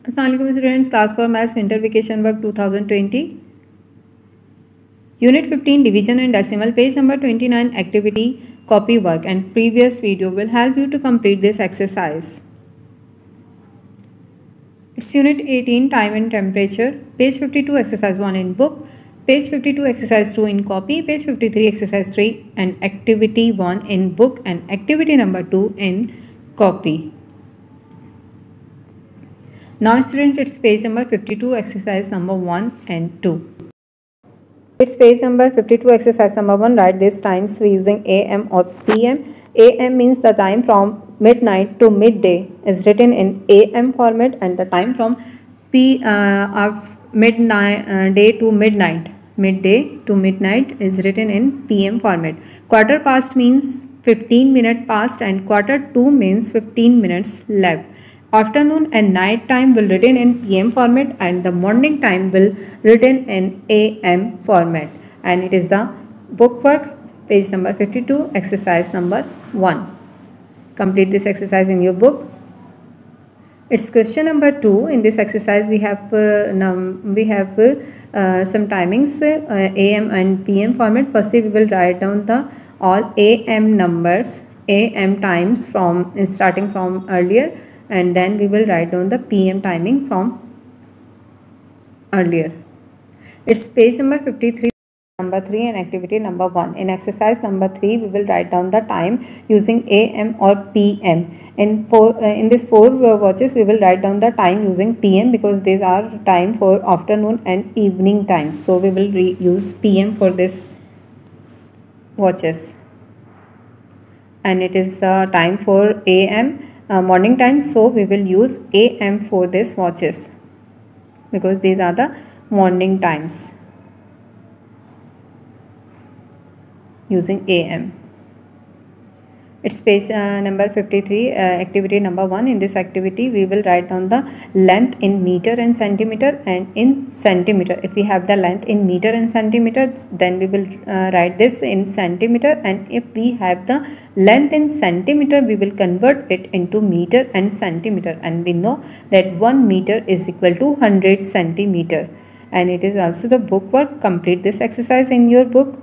Assalamualaikum students, class for maths winter vacation work 2020 unit 15 division and decimal, page number 29, activity copy work, and previous video will help you to complete this exercise. It's unit 18, time and temperature, page 52, exercise 1 in book, page 52, exercise 2 in copy, page 53, exercise 3 and activity 1 in book and activity number 2 in copy. Now students, it's page number 52, exercise number 1 and 2. It's page number 52, exercise number 1. Write these times using AM or PM. AM means the time from midnight to midday is written in AM format, and the time from midday to midnight is written in PM format. Quarter past means 15 minutes past, and quarter to means 15 minutes left. Afternoon and night time will written in PM format, and the morning time will written in AM format. And it is the book work, page number 52, exercise number 1. Complete this exercise in your book. It's question number 2. In this exercise we have some timings, AM and PM format. Firstly we will write down the all AM numbers, AM times from starting from earlier, and then we will write down the PM timing from earlier. It's page number 53, number 3 and activity number 1. In exercise number 3 we will write down the time using AM or PM. In this 4 watches we will write down the time using PM, because these are time for afternoon and evening times, so we will use PM for this watches. And it is the time for AM, morning time, so we will use AM for this watches, because these are the morning times using AM. It's page number 53, activity number 1. In this activity we will write down the length in meter and centimeter and in centimeter. If we have the length in meter and centimeter, then we will write this in centimeter, and if we have the length in centimeter we will convert it into meter and centimeter, and we know that 1 meter is equal to 100 centimeter. And it is also the book work. Complete this exercise in your book.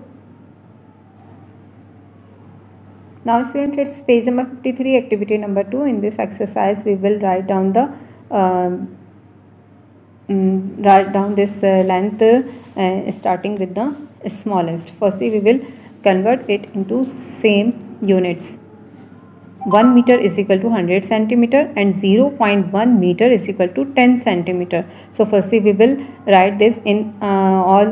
Now students, it's page number 53, activity number 2. In this exercise we will write down the this length starting with the smallest. Firstly we will convert it into same units. 1 meter is equal to 100 centimeter and 0.1 meter is equal to 10 centimeter. So firstly we will write this in all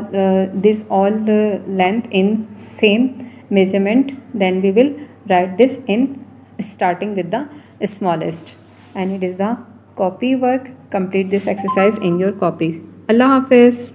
length in same measurement. Then we will write this in starting with the smallest. And it is the copy work. Complete this exercise in your copy. Allah Hafiz.